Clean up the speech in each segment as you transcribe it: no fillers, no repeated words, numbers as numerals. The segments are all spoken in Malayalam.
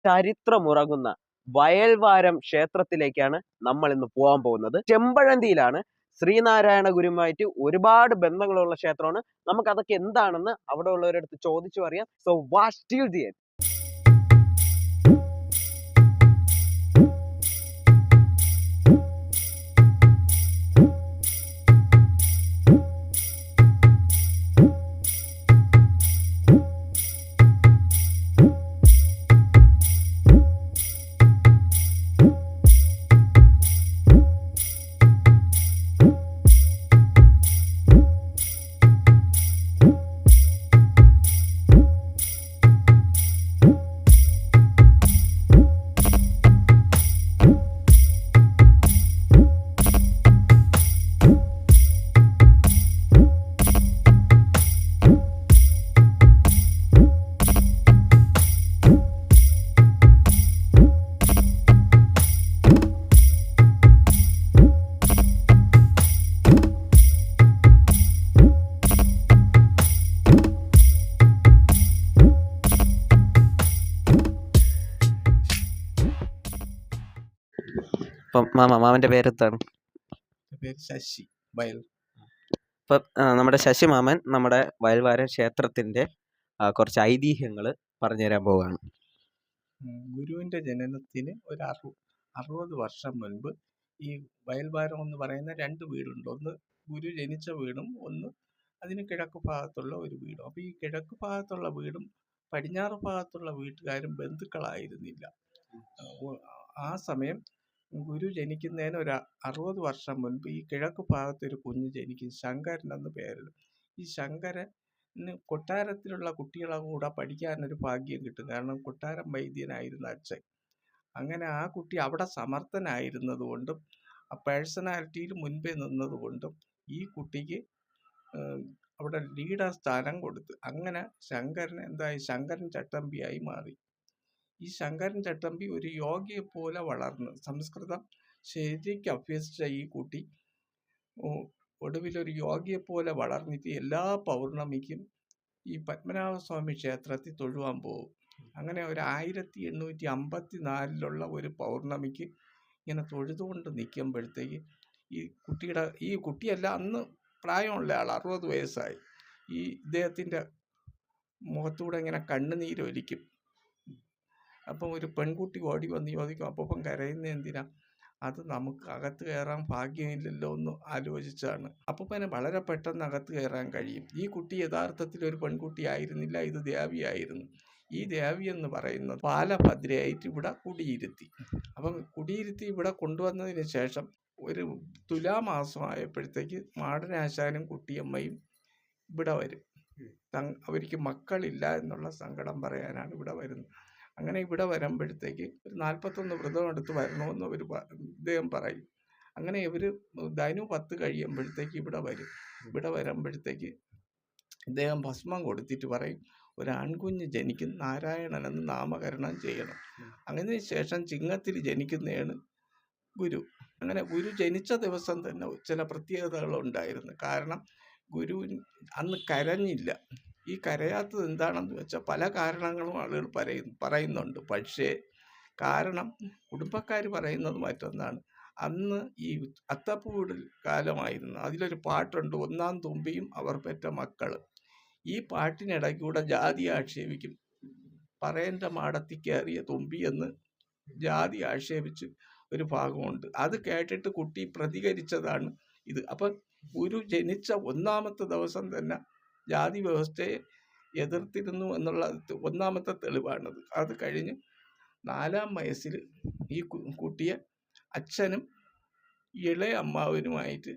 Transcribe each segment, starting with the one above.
ചരിത്രമുറങ്ങുന്ന വയൽവാരം ക്ഷേത്രത്തിലേക്കാണ് നമ്മൾ ഇന്ന് പോകാൻ പോകുന്നത്. ചെമ്പഴന്തിയിലാണ്. ശ്രീനാരായണ ഗുരുവുമായിട്ട് ഒരുപാട് ബന്ധങ്ങളുള്ള ക്ഷേത്രമാണ്. നമുക്ക് അതൊക്കെ എന്താണെന്ന് അവിടെ ഉള്ളവരടുത്ത് ചോദിച്ചു അറിയാം. So watch till the end. അപ്പം മാമന്റെ പേരെന്താണ്? ശശി വയൽ. ഇപ്പം നമ്മുടെ ശശി മാമൻ നമ്മുടെ വയൽവാരം ക്ഷേത്രത്തിന്റെ കുറച്ച് ഐതിഹ്യങ്ങൾ പറഞ്ഞു തരാൻ പോവുകയാണ്. ഗുരുവിന്റെ ജനനത്തിന് ഒരു 60 വർഷം മുൻപ് ഈ വയൽവാരം എന്ന് പറയുന്ന 2 വീടുണ്ട്. ഒന്ന് ഗുരു ജനിച്ച വീടും ഒന്ന് അതിന് കിഴക്ക് ഭാഗത്തുള്ള ഒരു വീടും. അപ്പോൾ ഈ കിഴക്ക് ഭാഗത്തുള്ള വീടും പടിഞ്ഞാറ് ഭാഗത്തുള്ള വീട്ടുകാരും ബന്ധുക്കളായിരുന്നില്ല. ആ സമയം ഗുരു ജനിക്കുന്നതിന് ഒരു 60 വർഷം മുൻപ് ഈ കിഴക്ക് ഭാഗത്ത് ഒരു കുഞ്ഞ് ജനിക്കും. ശങ്കരൻ എന്ന് പേരിടും. ഈ ശങ്കരന് കൊട്ടാരത്തിലുള്ള കുട്ടികളെ കൂടെ പഠിക്കാനൊരു ഭാഗ്യം കിട്ടും. കാരണം കൊട്ടാരം വൈദ്യനായിരുന്നു അച്ഛൻ. അങ്ങനെ ആ കുട്ടി അവിടെ സമർത്ഥനായിരുന്നത് കൊണ്ടും ആ പേഴ്സണാലിറ്റിയിൽ മുൻപേ നിന്നത് കൊണ്ടും ഈ കുട്ടിക്ക് അവിടെ ലീഡർ സ്ഥാനം കൊടുത്തു. അങ്ങനെ ശങ്കരൻ എന്തായി? ശങ്കരൻ ചട്ടമ്പിയായി മാറി. ഈ ശങ്കരൻ ചട്ടമ്പി ഒരു യോഗിയെ പോലെ വളർന്നു. സംസ്കൃതം ശരിക്കും അഭ്യസിച്ച ഈ കുട്ടി ഒടുവിലൊരു യോഗിയെ പോലെ വളർന്നിട്ട് എല്ലാ പൗർണമിക്കും ഈ പത്മനാഭസ്വാമി ക്ഷേത്രത്തിൽ തൊഴുവാൻ പോകും. അങ്ങനെ ഒരു 1854 ഒരു പൗർണമിക്ക് ഇങ്ങനെ തൊഴുതുകൊണ്ട് നിൽക്കുമ്പോഴത്തേക്ക് ഈ കുട്ടിയല്ല, അന്ന് പ്രായമുള്ള ആൾ, 60 വയസ്സായി. ഈ ഇദ്ദേഹത്തിൻ്റെ മുഖത്തൂടെ ഇങ്ങനെ കണ്ണുനീരൊലിക്കും. അപ്പം ഒരു പെൺകുട്ടി ഓടി വന്ന് ചോദിക്കും, അപ്പം കരയുന്ന എന്തിനാ? അത് നമുക്ക് അകത്ത് കയറാൻ ഭാഗ്യമില്ലല്ലോ എന്ന് ആലോചിച്ചാണ്. അപ്പൂപ്പന് വളരെ പെട്ടെന്ന് അകത്ത് കയറാൻ കഴിയും. ഈ കുട്ടി യഥാർത്ഥത്തിൽ ഒരു പെൺകുട്ടി ആയിരുന്നില്ല, ഇത് ദേവിയായിരുന്നു. ഈ ദേവി എന്ന് പറയുന്നത് ബാലഭദ്രയായിട്ട് ഇവിടെ കുടിയിരുത്തി. അപ്പം കുടിയിരുത്തി ഇവിടെ കൊണ്ടുവന്നതിന് ശേഷം ഒരു തുലാമാസമായപ്പോഴത്തേക്ക് മാടനാശാനും കുട്ടിയമ്മയും ഇവിടെ വരും. അവർക്ക് മക്കളില്ല എന്നുള്ള സങ്കടം പറയാനാണ് ഇവിടെ വരുന്നത്. അങ്ങനെ ഇവിടെ വരുമ്പോഴത്തേക്ക് ഒരു 41 വ്രതം എടുത്ത് വരണമെന്ന് ഇദ്ദേഹം പറയും. അങ്ങനെ ഇവർ ധനു 10 കഴിയുമ്പോഴത്തേക്ക് ഇവിടെ വരും. ഇവിടെ വരുമ്പോഴത്തേക്ക് ഇദ്ദേഹം ഭസ്മം കൊടുത്തിട്ട് പറയും, ഒരു ആൺകുഞ്ഞ് ജനിക്കും, നാരായണൻ എന്ന് നാമകരണം ചെയ്യണം. അങ്ങനെ ശേഷം ചിങ്ങത്തിൽ ജനിക്കുന്നതാണ് ഗുരു. അങ്ങനെ ഗുരു ജനിച്ച ദിവസം തന്നെ ചില പ്രത്യേകതകളുണ്ടായിരുന്നു. കാരണം ഗുരു അന്ന് കരഞ്ഞില്ല. ഈ കരയാത്തത് എന്താണെന്ന് വെച്ചാൽ പല കാരണങ്ങളും ആളുകൾ പറയുന്നുണ്ട്. പക്ഷേ കാരണം കുടുംബക്കാർ പറയുന്നത് മറ്റൊന്നാണ്. അന്ന് ഈ അത്തപ്പൂവിടൽ കാലമായിരുന്നു. അതിലൊരു പാട്ടുണ്ട്, ഒന്നാം തുമ്പിയും അവർ പെറ്റ മക്കൾ. ഈ പാട്ടിനിടയ്ക്കൂടെ ജാതി ആക്ഷേപിക്കും. പറയൻ്റെ മാടത്തി കയറിയ തുമ്പി എന്ന് ജാതി ആക്ഷേപിച്ച് ഒരു ഭാഗമുണ്ട്. അത് കേട്ടിട്ട് കുട്ടി പ്രതികരിച്ചതാണ് ഇത്. അപ്പം ഗുരു ജനിച്ച 1ാമത്തെ ദിവസം തന്നെ ജാതി വ്യവസ്ഥയെ എതിർത്തിരുന്നു എന്നുള്ള 1ാമത്തെ തെളിവാണത്. അത് കഴിഞ്ഞ് 4ാം വയസ്സിൽ ഈ കുട്ടിയെ അച്ഛനും ഇളയ അമ്മാവനുമായിട്ട്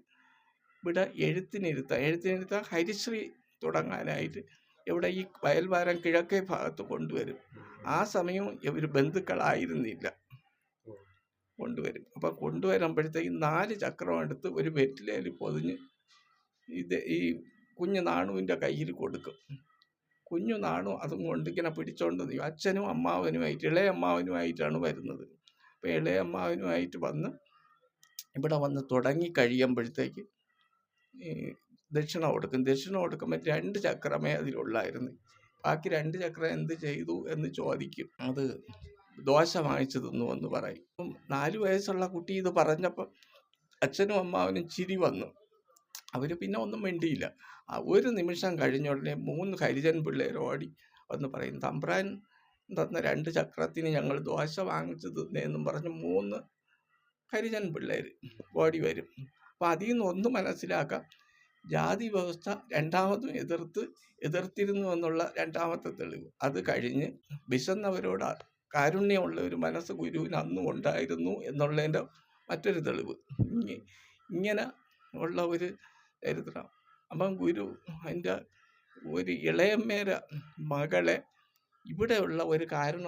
ഇവിടെ എഴുത്തിനിരുത്താൻ ഹരിശ്രീ തുടങ്ങാനായിട്ട് ഇവിടെ ഈ വയൽവാരം കിഴക്കേ ഭാഗത്ത് കൊണ്ടുവരും. ആ സമയം ഇവർ ബന്ധുക്കളായിരുന്നില്ല, കൊണ്ടുവരും. അപ്പം കൊണ്ടുവരുമ്പോഴത്തേക്ക് 4 ചക്രം എടുത്ത് ഒരു വെറ്റിലയിൽ പൊതിഞ്ഞ് ഈ കുഞ്ഞു നാണുവിൻ്റെ കയ്യിൽ കൊടുക്കും. കുഞ്ഞു നാണു അതും കൊണ്ട് ഇങ്ങനെ പിടിച്ചോണ്ട് നിൽക്കും. അച്ഛനും അമ്മാവനുമായിട്ട്, ഇളയ അമ്മാവനുമായിട്ടാണ് വരുന്നത്. അപ്പോൾ ഇളയ അമ്മാവനുമായിട്ട് ഇവിടെ വന്ന് തുടങ്ങി കഴിയുമ്പോഴത്തേക്ക് ദക്ഷിണ കൊടുക്കും. ദക്ഷിണ കൊടുക്കുമ്പോൾ 2 ചക്രമേ അതിലുള്ളായിരുന്നു. ബാക്കി 2 ചക്രം എന്ത് ചെയ്തു എന്ന് ചോദിക്കും. അത് ദോശ വാങ്ങിച്ചു തിന്നു എന്ന് പറയും. 4 വയസ്സുള്ള കുട്ടി ഇത് പറഞ്ഞപ്പോൾ അച്ഛനും അമ്മാവനും ചിരി വന്നു. അവർ പിന്നെ ഒന്നും മിണ്ടിയില്ല. ഒരു നിമിഷം കഴിഞ്ഞ ഉടനെ 3 ഹരിജൻ പിള്ളേർ ഓടി വന്ന് പറയും, തമ്പ്രാൻ തന്ന 2 ചക്രത്തിന് ഞങ്ങൾ ദോശ വാങ്ങിച്ചു തിന്നേന്നും പറഞ്ഞ് 3 ഹരിജൻ പിള്ളേർ ഓടി വരും. അപ്പം അതിൽ നിന്ന് ഒന്ന് മനസ്സിലാക്കാം, ജാതി വ്യവസ്ഥ രണ്ടാമതും എതിർത്തിരുന്നു എന്നുള്ള രണ്ടാമത്തെ തെളിവ്. അത് കഴിഞ്ഞ് വിശന്നവരോട് കാരുണ്യമുള്ള ഒരു മനസ്സ് ഗുരുവിന് അന്നും ഉണ്ടായിരുന്നു എന്നുള്ളതിൻ്റെ മറ്റൊരു തെളിവ്. ഇങ്ങനെ ഉള്ള ഒരു ചരിത്രം. അപ്പം ഗുരു അതിൻ്റെ ഒരു ഇളയമ്മേരെ മകളെ ഇവിടെയുള്ള ഒരു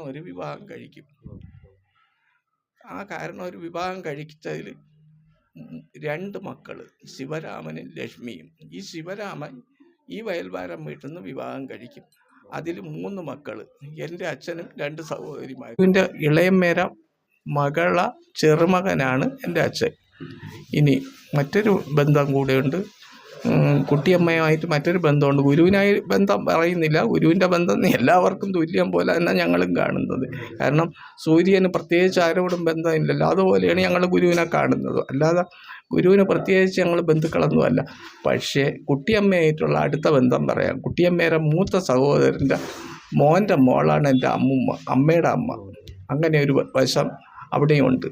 ഒരു വിവാഹം കഴിക്കും. ആ ഒരു വിവാഹം കഴിച്ചതിൽ 2 മക്കൾ, ശിവരാമനും ലക്ഷ്മിയും. ഈ ശിവരാമൻ ഈ വയൽവാരം വീട്ടിൽ നിന്ന് വിവാഹം കഴിക്കും. അതിൽ 3 മക്കൾ, എൻ്റെ അച്ഛനും 2 സഹോദരിമാരും. ഇതിൻ്റെ ഇളയമ്മേര മകള ചെറുമകനാണ് എൻ്റെ അച്ഛൻ. ഇനി മറ്റൊരു ബന്ധം കൂടെയുണ്ട്, കുട്ടിയമ്മയുമായിട്ട് മറ്റൊരു ബന്ധമുണ്ട്. ഗുരുവിനായി ബന്ധം പറയുന്നില്ല, ഗുരുവിൻ്റെ ബന്ധം എല്ലാവർക്കും തുല്യം പോലെ തന്നെ ഞങ്ങളും കാണുന്നത്. കാരണം സൂര്യന് പ്രത്യേകിച്ച് ആരോടും ബന്ധമില്ലല്ലോ, അതുപോലെയാണ് ഞങ്ങൾ ഗുരുവിനെ കാണുന്നത്. അല്ലാതെ ഗുരുവിന് പ്രത്യേകിച്ച് ഞങ്ങൾ ബന്ധുക്കളൊന്നുമല്ല. പക്ഷേ കുട്ടിയമ്മയായിട്ടുള്ള അടുത്ത ബന്ധം പറയാം. കുട്ടിയമ്മയുടെ മൂത്ത സഹോദരൻ്റെ മോൻ്റെ മോളാണ് എൻ്റെ അമ്മയുടെ അമ്മ. അങ്ങനെ ഒരു വശം അവിടെയുണ്ട്.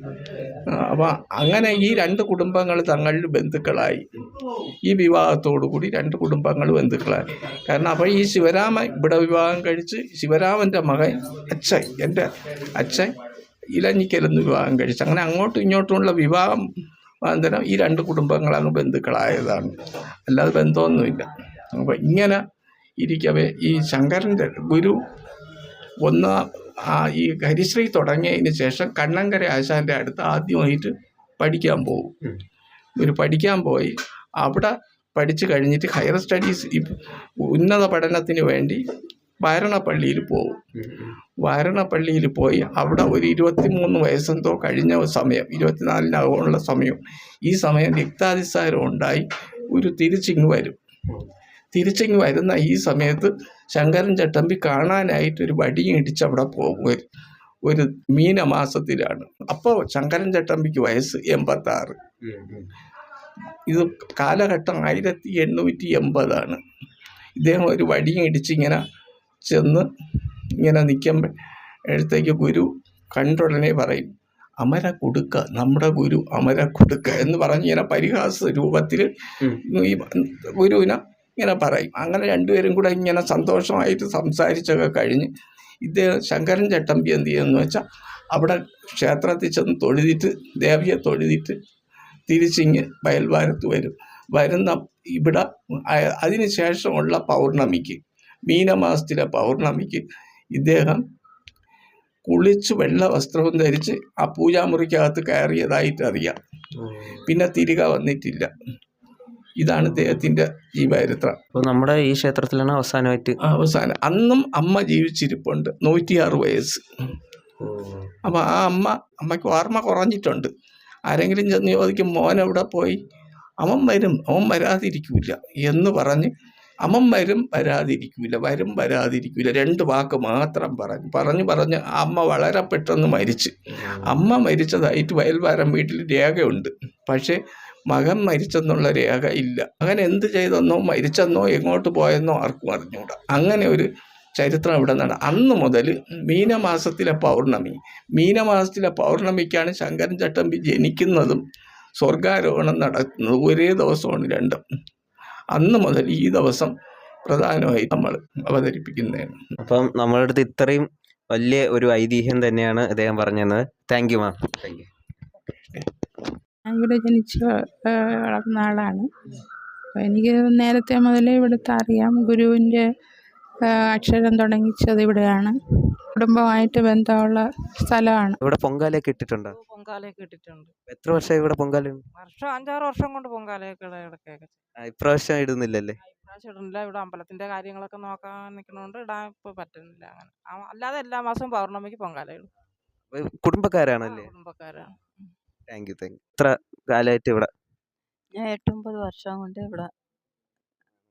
അപ്പോൾ അങ്ങനെ ഈ 2 കുടുംബങ്ങൾ തങ്ങളിൽ ബന്ധുക്കളായി. ഈ വിവാഹത്തോടു കൂടി 2 കുടുംബങ്ങൾ ബന്ധുക്കളായി. കാരണം അപ്പോൾ ഈ ശിവരാമൻ ഇവിടെ വിവാഹം കഴിച്ച് ശിവരാമൻ്റെ മകൻ അച്ഛൻ, എൻ്റെ അച്ഛൻ ഇലഞ്ഞിക്കലെന്ന് വിവാഹം കഴിച്ച്, അങ്ങനെ അങ്ങോട്ടും ഇങ്ങോട്ടുമുള്ള വിവാഹം അനന്തരം ഈ 2 കുടുംബങ്ങളങ്ങ് ബന്ധുക്കളായതാണ്. അല്ലാതെ ബന്ധമൊന്നുമില്ല. അപ്പോൾ ഇങ്ങനെ ഇരിക്കവേ ഈ ശങ്കരൻ്റെ ഗുരു ഈ ഹരിശ്രീ തുടങ്ങിയതിന് ശേഷം കണ്ണങ്കര ആശാൻ്റെ അടുത്ത് ആദ്യമായിട്ട് പഠിക്കാൻ പോകും. പഠിക്കാൻ പോയി അവിടെ പഠിച്ചു കഴിഞ്ഞിട്ട് ഹയർ സ്റ്റഡീസ് ഉന്നത പഠനത്തിന് വേണ്ടി വാരണപ്പള്ളിയിൽ പോകും. വാരണപ്പള്ളിയിൽ പോയി അവിടെ ഒരു 23 വയസ്സെന്തോ കഴിഞ്ഞ സമയം, 24-നുള്ള സമയം. ഈ സമയം രക്താതിസാരം ഉണ്ടായി ഒരു തിരിച്ചിങ്ങ് വരും. തിരിച്ചിങ്ങ് വരുന്ന ഈ സമയത്ത് ശങ്കരൻ ചട്ടമ്പി കാണാനായിട്ടൊരു വടിയും ഇടിച്ച് അവിടെ പോകും. ഒരു മീനമാസത്തിലാണ്. അപ്പോൾ ശങ്കരൻ ചട്ടമ്പിക്ക് വയസ്സ് 86. ഇത് കാലഘട്ടം 1880. ഇദ്ദേഹം ഒരു വടിയും ഇടിച്ചിങ്ങനെ ചെന്ന് ഇങ്ങനെ നിൽക്കുമ്പോഴത്തേക്ക് ഗുരു കണ്ടുടനെ പറയും, അമര കൊടുക്ക, നമ്മുടെ ഗുരു അമര കൊടുക്ക എന്ന് പറഞ്ഞ് ഇങ്ങനെ പരിഹാസ രൂപത്തിൽ ഈ ഗുരുവിനെ ഇങ്ങനെ പറയും. അങ്ങനെ 2 പേരും കൂടെ ഇങ്ങനെ സന്തോഷമായിട്ട് സംസാരിച്ചൊക്കെ കഴിഞ്ഞ് ഇദ്ദേഹം ശങ്കരൻ ചട്ടമ്പി എന്ത് ചെയ്യുമെന്ന് വെച്ചാൽ അവിടെ ക്ഷേത്രത്തിൽ ചെന്ന് തൊഴുതിട്ട്, ദേവിയെ തൊഴുതിട്ട് തിരിച്ചിങ്ങ് വയൽവാരത്ത് വരുന്ന ഇവിടെ അതിന് ശേഷമുള്ള പൗർണമിക്ക്, മീനമാസത്തിലെ പൗർണമിക്ക് ഇദ്ദേഹം കുളിച്ച് വെള്ള വസ്ത്രവും ധരിച്ച് ആ പൂജാമുറിക്കകത്ത് കയറിയതായിട്ട് അറിയാം. പിന്നെ തിരികെ വന്നിട്ടില്ല. ഇതാണ് ഇദ്ദേഹത്തിൻ്റെ ജീവചരിത്രം. അപ്പോൾ നമ്മുടെ ഈ ക്ഷേത്രത്തിലാണ് അവസാനം. അന്നും അമ്മ ജീവിച്ചിരിപ്പുണ്ട്, 106 വയസ്സ്. അപ്പോൾ ആ അമ്മയ്ക്ക് ഓർമ്മ കുറഞ്ഞിട്ടുണ്ട്. ആരെങ്കിലും ചെന്ന് ചോദിക്കും, മോൻ എവിടെ പോയി? അവൻ വരും, അവൻ വരാതിരിക്കില്ല എന്ന് പറഞ്ഞ്, അവൻ വരും വരാതിരിക്കില്ല, വരും വരാതിരിക്കില്ല, 2 വാക്ക് മാത്രം പറഞ്ഞ് അമ്മ വളരെ പെട്ടെന്ന് മരിച്ച്. അമ്മ മരിച്ചതായിട്ട് വയൽവാരം വീട്ടിൽ രേഖയുണ്ട്. പക്ഷേ മകൻ മരിച്ചെന്നുള്ള രേഖ ഇല്ല. മകൻ എന്ത് ചെയ്തെന്നോ മരിച്ചെന്നോ എങ്ങോട്ട് പോയെന്നോ ആർക്കും അറിഞ്ഞുകൂടാ. അങ്ങനെ ഒരു ചരിത്രം ഇവിടെ നടന്നു. അന്ന് മുതൽ മീനമാസത്തിലെ പൗർണമിക്കാണ് ശങ്കരൻ ചട്ടമ്പി ജനിക്കുന്നതും സ്വർഗാരോഹണം നടത്തുന്നത്. ഒരേ ദിവസമാണ് 2. അന്ന് മുതൽ ഈ ദിവസം പ്രധാനമായി നമ്മൾ അവതരിപ്പിക്കുന്നതാണ്. അപ്പം നമ്മളുടെ അടുത്ത് ഇത്രയും വലിയ ഒരു ഐതിഹ്യം തന്നെയാണ് അദ്ദേഹം പറഞ്ഞത്. Thank you ma'am. Thank you. ഇവിടെ ജനിച്ച് വളർന്ന ആളാണ്. എനിക്ക് നേരത്തെ മുതലേ ഇവിടുത്തെ അറിയാം. ഗുരുവിൻ്റെ അക്ഷരം തുടങ്ങിച്ചത് ഇവിടെയാണ്. കുടുംബമായിട്ട് ബന്ധമുള്ള സ്ഥലമാണ്. ഇവിടെ പൊങ്കാലയൊക്കെ ഇട്ടിട്ടുണ്ടോ? പൊങ്കാലയൊക്കെ ഇട്ടിട്ടുണ്ട്. എത്ര വർഷം ഇവിടെ പൊങ്കാല? വർഷം 5-6 വർഷം കൊണ്ട് പൊങ്കാലയൊക്കെ ഇടയ്ക്കൊക്കെ. ഇപ്രാവശ്യം ഇടുന്നില്ലല്ലേ? ഇപ്രാവശ്യം ഇടുന്നില്ല. ഇവിടെ അമ്പലത്തിന്റെ കാര്യങ്ങളൊക്കെ നോക്കാൻ നിൽക്കണോണ്ട് ഇടാൻ ഇപ്പോൾ പറ്റുന്നില്ല. അങ്ങനെ അല്ലാതെ എല്ലാ മാസവും പൗർണമിക്ക് പൊങ്കാല ഇടും. കുടുംബക്കാരാണല്ലേ? കുടുംബക്കാരാണ്. Thank you. എത്ര കാലമായിട്ട് ഇവിടെ? ഞാൻ 8-9 വർഷം കൊണ്ട് ഇവിടെ.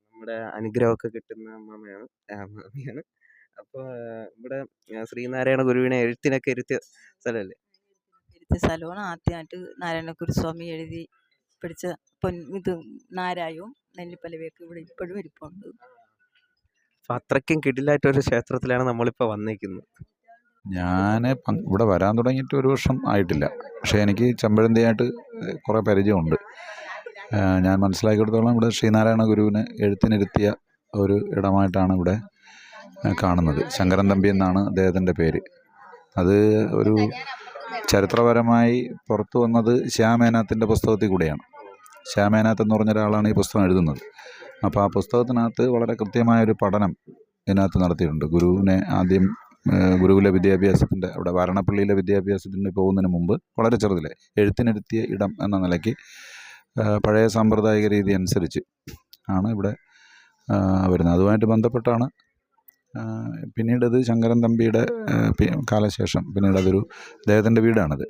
നമ്മുടെ അനുഗ്രഹമൊക്കെ കിട്ടുന്ന അമ്മയാണ്. അപ്പൊ ഇവിടെ ശ്രീനാരായണ ഗുരുവിനെ എഴുത്തിനൊക്കെ ഇരുത്തിയ സ്ഥലമല്ലേ? ഇരുത്തിയ സ്ഥലമാണ്. ആദ്യമായിട്ട് നാരായണ ഗുരുസ്വാമി എഴുതി പഠിച്ച ഇത് നാരായവും നെല്ലിപ്പലവയൊക്കെ ഇവിടെ ഇപ്പോഴും ഇരിപ്പുണ്ട്. അപ്പൊ അത്രയ്ക്കും കിടിലായിട്ടൊരു ക്ഷേത്രത്തിലാണ് നമ്മളിപ്പോ വന്നിരിക്കുന്നത്. ഞാൻ ഇവിടെ വരാൻ തുടങ്ങിയിട്ട് 1 വർഷം ആയിട്ടില്ല. പക്ഷേ എനിക്ക് ചെമ്പഴന്തിയായിട്ട് കുറേ പരിചയമുണ്ട്. ഞാൻ മനസ്സിലാക്കിയെടുത്തോളം ഇവിടെ ശ്രീനാരായണ ഗുരുവിനെ എഴുത്തിനിരുത്തിയ ഒരു ഇടമായിട്ടാണ് ഇവിടെ കാണുന്നത്. ശങ്കരൻ തമ്പി എന്നാണ് അദ്ദേഹത്തിൻ്റെ പേര്. അത് ഒരു ചരിത്രപരമായി പുറത്തു വന്നത് ശ്യാമേനാഥിൻ്റെ പുസ്തകത്തിൽ കൂടെയാണ്. ശ്യാമേനാഥ് എന്ന് പറഞ്ഞ ഒരാളാണ് ഈ പുസ്തകം എഴുതുന്നത്. അപ്പോൾ ആ പുസ്തകത്തിനകത്ത് വളരെ കൃത്യമായൊരു പഠനം ഇതിനകത്ത് നടത്തിയിട്ടുണ്ട്. ഗുരുവിനെ ആദ്യം ഗുരുകുല വിദ്യാഭ്യാസത്തിൻ്റെ അവിടെ വാരണപ്പള്ളിയിലെ വിദ്യാഭ്യാസത്തിന് പോകുന്നതിന് മുമ്പ് വളരെ ചെറുതിലെ എഴുത്തിനിരുത്തിയ ഇടം എന്ന നിലയ്ക്ക് പഴയ സാമ്പ്രദായിക രീതി അനുസരിച്ച് ആണ് ഇവിടെ വരുന്നത്. അതുമായിട്ട് ബന്ധപ്പെട്ടാണ് പിന്നീടത് ശങ്കരൻ തമ്പിയുടെ കാലശേഷം പിന്നീടതൊരു അദ്ദേഹത്തിൻ്റെ വീടാണത്.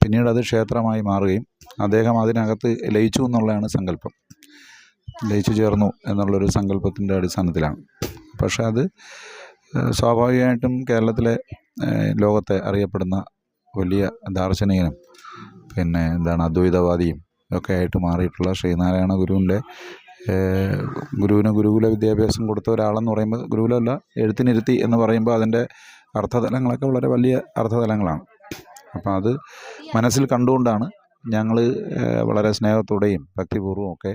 പിന്നീടത് ക്ഷേത്രമായി മാറുകയും അദ്ദേഹം അതിനകത്ത് ലയിച്ചു എന്നുള്ളതാണ് സങ്കല്പം. ലയിച്ചു ചേർന്നു എന്നുള്ളൊരു സങ്കല്പത്തിൻ്റെ അടിസ്ഥാനത്തിലാണ്. പക്ഷേ അത് സ്വാഭാവികമായിട്ടും കേരളത്തിലെ ലോകത്തെ അറിയപ്പെടുന്ന വലിയ ദാർശനികനും പിന്നെ അദ്വൈതവാദിയും ഒക്കെ ആയിട്ട് മാറിയിട്ടുള്ള ശ്രീനാരായണ ഗുരുവിൻ്റെ ഗുരുവിന് ഗുരുകുല വിദ്യാഭ്യാസം കൊടുത്ത ഒരാളെന്ന് പറയുമ്പോൾ ഗുരുകുലമല്ല എഴുത്തിനിരുത്തി എന്ന് പറയുമ്പോൾ അതിൻ്റെ അർത്ഥതലങ്ങളൊക്കെ വളരെ വലിയ അർത്ഥതലങ്ങളാണ്. അപ്പോൾ അത് മനസ്സിൽ കണ്ടുകൊണ്ടാണ് ഞങ്ങൾ വളരെ സ്നേഹത്തോടെയും ഭക്തിപൂർവ്വം ഒക്കെ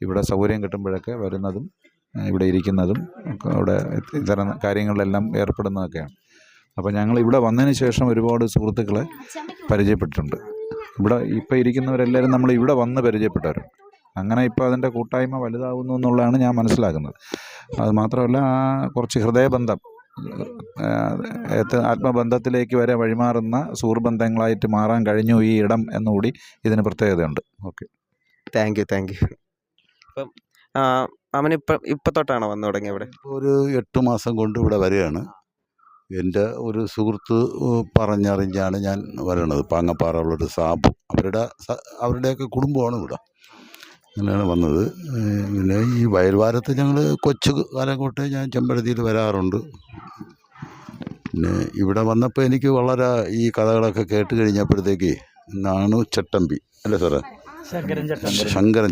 ഇവിടെ സൗകര്യം കിട്ടുമ്പോഴൊക്കെ വരുന്നതും ഇവിടെ ഇരിക്കുന്നതും അവിടെ ഇത്തരം കാര്യങ്ങളിലെല്ലാം ഏർപ്പെടുന്നതൊക്കെയാണ്. അപ്പോൾ ഞങ്ങൾ ഇവിടെ വന്നതിന് ശേഷം ഒരുപാട് സുഹൃത്തുക്കളെ പരിചയപ്പെട്ടിട്ടുണ്ട്. ഇവിടെ ഇപ്പോൾ ഇരിക്കുന്നവരെല്ലാവരും നമ്മൾ ഇവിടെ വന്ന് പരിചയപ്പെട്ടവരാണ്. അങ്ങനെ ഇപ്പോൾ അതിൻ്റെ കൂട്ടായ്മ വലുതാവുന്നു എന്നുള്ളതാണ് ഞാൻ മനസ്സിലാക്കുന്നത്. അത് മാത്രമല്ല കുറച്ച് ഹൃദയബന്ധം ആത്മബന്ധത്തിലേക്ക് വരെ വഴിമാറുന്ന സുഹൃബന്ധങ്ങളായിട്ട് മാറാൻ കഴിഞ്ഞു ഈ ഇടം എന്നുകൂടി ഇതിന് പ്രത്യേകതയുണ്ട്. Okay, thank you. അപ്പം അവനിപ്പം തൊട്ടാണോ വന്നു തുടങ്ങി ഇവിടെ? ഒരു 8 മാസം കൊണ്ട് ഇവിടെ വരികയാണ്. എൻ്റെ ഒരു സുഹൃത്ത് പറഞ്ഞറിഞ്ഞാണ് ഞാൻ വരണത്. പാങ്ങപ്പാറ ഉള്ളൊരു സാബു, അവരുടെയൊക്കെ കുടുംബമാണ് ഇവിടെ. അങ്ങനെയാണ് വന്നത്. പിന്നെ ഈ വയൽവാരത്ത് ഞങ്ങൾ കൊച്ചു കാലം തൊട്ടേ ഞാൻ ചെമ്പഴന്തിയിൽ വരാറുണ്ട്. പിന്നെ ഇവിടെ വന്നപ്പോൾ എനിക്ക് വളരെ ഈ കഥകളൊക്കെ കേട്ട് കഴിഞ്ഞപ്പോഴത്തേക്ക് നാണു ചട്ടമ്പി അല്ലേ സാറേ, ശങ്കരൻ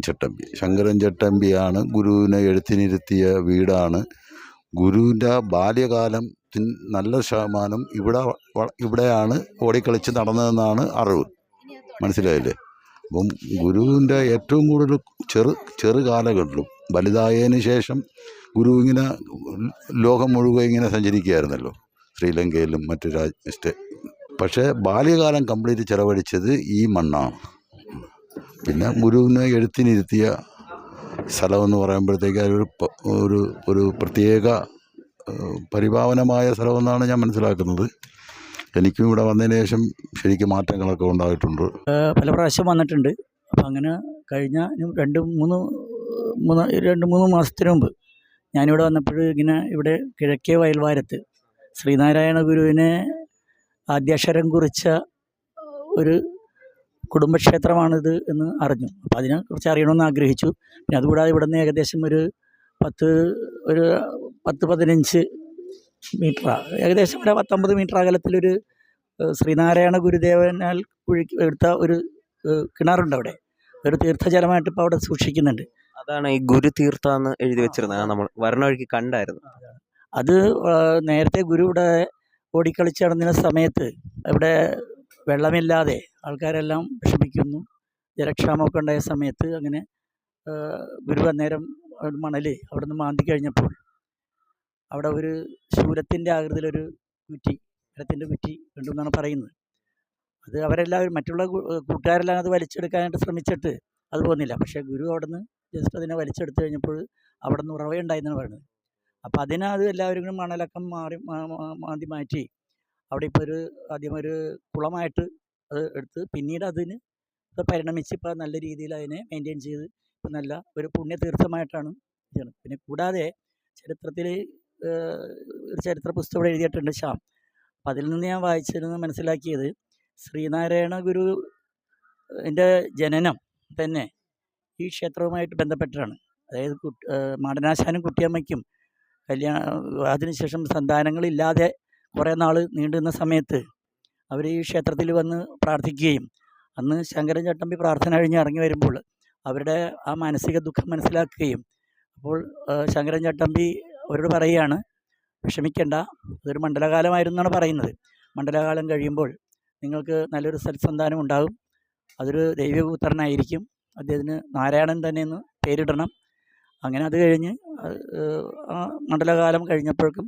ചട്ടമ്പിയാണ് ഗുരുവിനെ എഴുത്തിനിരുത്തിയ വീടാണ്. ഗുരുവിൻ്റെ ബാല്യകാലം നല്ല ശതമാനം ഇവിടെയാണ് ഓടിക്കളിച്ച് നടന്നതെന്നാണ് അറിവ്. മനസ്സിലായില്ലേ? അപ്പം ഗുരുവിൻ്റെ ഏറ്റവും കൂടുതൽ ചെറു കാലഘട്ടത്തിലും വലുതായതിന് ശേഷം ഗുരു ഇങ്ങനെ ലോകം മുഴുവൻ ഇങ്ങനെ സഞ്ചരിക്കുകയായിരുന്നല്ലോ, ശ്രീലങ്കയിലും മറ്റു പക്ഷേ ബാല്യകാലം കംപ്ലീറ്റ് ചിലവഴിച്ചത് ഈ മണ്ണാണ്. പിന്നെ ഗുരുവിനെ എഴുത്തിനിരുത്തിയ സ്ഥലമെന്ന് പറയുമ്പോഴത്തേക്ക് ഒരു പ്രത്യേക പരിപാവനമായ സ്ഥലമെന്നാണ് ഞാൻ മനസ്സിലാക്കുന്നത്. എനിക്കും ഇവിടെ വന്നതിന് ശേഷം ശരിക്കും മാറ്റങ്ങളൊക്കെ ഉണ്ടായിട്ടുണ്ട്. പല പ്രാവശ്യം വന്നിട്ടുണ്ട്. അപ്പം അങ്ങനെ കഴിഞ്ഞ 2-3 മാസത്തിന് മുമ്പ് ഞാനിവിടെ വന്നപ്പോൾ ഇങ്ങനെ ഇവിടെ കിഴക്കേ വയൽവാരത്ത് ശ്രീനാരായണ ഗുരുവിനെ ആദ്യാക്ഷരം കുറിച്ച ഒരു കുടുംബക്ഷേത്രമാണിത് എന്ന് അറിഞ്ഞു. അപ്പോൾ അതിനെക്കുറിച്ച് അറിയണമെന്ന് ആഗ്രഹിച്ചു. പിന്നെ അതുകൂടാതെ ഇവിടെ നിന്ന് ഏകദേശം ഒരു 10-15 മീറ്റർ, ഏകദേശം ഒരു 19 മീറ്റർ അകലത്തിലൊരു ശ്രീനാരായണ ഗുരുദേവനാൽ എടുത്ത ഒരു കിണറുണ്ട്. അവിടെ ഒരു തീർത്ഥജലമായിട്ട് ഇപ്പോൾ അവിടെ സൂക്ഷിക്കുന്നുണ്ട്. അതാണ് ഈ ഗുരു തീർത്ഥ എന്ന് എഴുതി വെച്ചിരുന്നത്. നമ്മൾ വരണ വഴിക്ക് കണ്ടായിരുന്നു. അത് നേരത്തെ ഗുരു ഇവിടെ ഓടിക്കളിച്ച് നടന്നിരുന്ന സമയത്ത് ഇവിടെ വെള്ളമില്ലാതെ ആൾക്കാരെല്ലാം വിഷമിക്കുന്നു. ജലക്ഷാമമൊക്കെ ഉണ്ടായ സമയത്ത് അങ്ങനെ ഗുരു അന്നേരം മണൽ അവിടെ നിന്ന് മാന്തി കഴിഞ്ഞപ്പോൾ അവിടെ ഒരു ശൂലത്തിൻ്റെ ആകൃതിയിലൊരു കുറ്റി, മരത്തിൻ്റെ കുറ്റി ഉണ്ടെന്നാണ് പറയുന്നത്. അത് അവരെല്ലാവരും മറ്റുള്ള കൂട്ടുകാരെല്ലാം അത് വലിച്ചെടുക്കാനായിട്ട് ശ്രമിച്ചിട്ട് അത് പോകുന്നില്ല. പക്ഷേ ഗുരു അവിടെ നിന്ന് ജസ്റ്റ് അതിനെ വലിച്ചെടുത്ത് കഴിഞ്ഞപ്പോൾ അവിടെ നിന്ന് ഉറവയുണ്ടായെന്നാണ് പറയുന്നത്. അപ്പോൾ അത് എല്ലാവരും കൂടി മണലൊക്കെ മാന്തി മാറ്റി അവിടെ ഇപ്പോൾ ആദ്യം ഒരു കുളമായിട്ട് അത് എടുത്ത് പിന്നീട് അതിന് പരിണമിച്ച് ഇപ്പോൾ നല്ല രീതിയിൽ അതിനെ മെയിൻറ്റെയിൻ ചെയ്ത് ഇപ്പോൾ നല്ല ഒരു പുണ്യതീർത്ഥമായിട്ടാണ് ചെയ്യുന്നത്. പിന്നെ കൂടാതെ ചരിത്രത്തിൽ ഒരു ചരിത്ര പുസ്തകം ഇവിടെ എഴുതിയിട്ടുണ്ട്, ശ്യാം. അപ്പം അതിൽ നിന്ന് ഞാൻ വായിച്ചിരുന്ന് മനസ്സിലാക്കിയത് ശ്രീനാരായണ ഗുരുവിൻ്റെ ജനനം തന്നെ ഈ ക്ഷേത്രവുമായിട്ട് ബന്ധപ്പെട്ടിട്ടാണ്. അതായത് മാടനാശാനും കുട്ടിയമ്മയ്ക്കും അതിനുശേഷം സന്താനങ്ങളില്ലാതെ കുറേ നാൾ നീണ്ടുന്ന സമയത്ത് അവർ ഈ ക്ഷേത്രത്തിൽ വന്ന് പ്രാർത്ഥിക്കുകയും അന്ന് ശങ്കരൻ ചട്ടമ്പി പ്രാർത്ഥന കഴിഞ്ഞ് ഇറങ്ങി വരുമ്പോൾ അവരുടെ ആ മാനസിക ദുഃഖം മനസ്സിലാക്കുകയും അപ്പോൾ ശങ്കരൻ ചട്ടമ്പി അവരോട് പറയുകയാണ്, വിഷമിക്കേണ്ട, അതൊരു മണ്ഡലകാലമായിരുന്നാണ് പറയുന്നത്. മണ്ഡലകാലം കഴിയുമ്പോൾ നിങ്ങൾക്ക് നല്ലൊരു സൽസന്താനം ഉണ്ടാകും, അതൊരു ദൈവപുത്രനായിരിക്കും, അദ്ദേഹത്തിന് നാരായണൻ തന്നെ എന്ന് പേരിടണം. അങ്ങനെ അത് കഴിഞ്ഞ് ആ മണ്ഡലകാലം കഴിഞ്ഞപ്പോഴേക്കും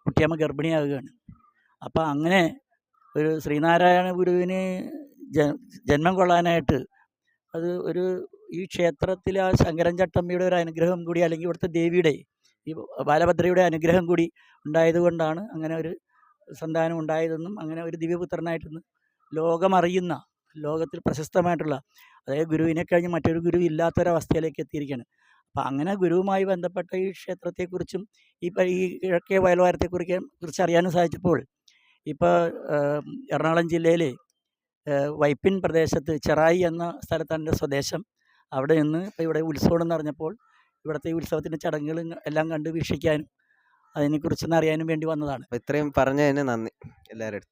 കുട്ടിയമ്മ ഗർഭിണിയാകുകയാണ്. അപ്പം അങ്ങനെ ഒരു ശ്രീനാരായണ ഗുരുവിന് ജന്മം കൊള്ളാനായിട്ട് അത് ഈ ക്ഷേത്രത്തിൽ ആ ശങ്കരൻ ചട്ടമ്പിയുടെ ഒരു അനുഗ്രഹം കൂടി, അല്ലെങ്കിൽ ഇവിടുത്തെ ദേവിയുടെ ഈ ബാലഭദ്രയുടെ അനുഗ്രഹം കൂടി ഉണ്ടായതുകൊണ്ടാണ് അങ്ങനെ ഒരു സന്താനം ഉണ്ടായതെന്നും അങ്ങനെ ഒരു ദിവ്യപുത്രനായിട്ടെന്ന് ലോകമറിയുന്ന, ലോകത്തിൽ പ്രശസ്തമായിട്ടുള്ള, അതായത് ഗുരുവിനെ കഴിഞ്ഞ് മറ്റൊരു ഗുരു ഇല്ലാത്തൊരവസ്ഥയിലേക്ക് എത്തിയിരിക്കുകയാണ്. അപ്പം അങ്ങനെ ഗുരുവുമായി ബന്ധപ്പെട്ട ഈ ക്ഷേത്രത്തെക്കുറിച്ചും ഈ കിഴക്കേ വയൽവാരത്തെക്കുറിച്ച് അറിയാനും സാധിച്ചപ്പോൾ ഇപ്പോൾ എറണാകുളം ജില്ലയിലെ വൈപ്പിൻ പ്രദേശത്ത് ചെറായി എന്ന സ്ഥലത്താണ് എൻ്റെ സ്വദേശം. അവിടെ നിന്ന് ഇപ്പോൾ ഇവിടെ ഉത്സവം എന്ന് പറഞ്ഞപ്പോൾ ഇവിടുത്തെ ഈ ഉത്സവത്തിൻ്റെ ചടങ്ങുകൾ എല്ലാം കണ്ട് വീക്ഷിക്കാനും അതിനെക്കുറിച്ചൊന്ന് അറിയാനും വേണ്ടി വന്നതാണ്. ഇത്രയും പറഞ്ഞതിന് നന്ദി എല്ലാവരും.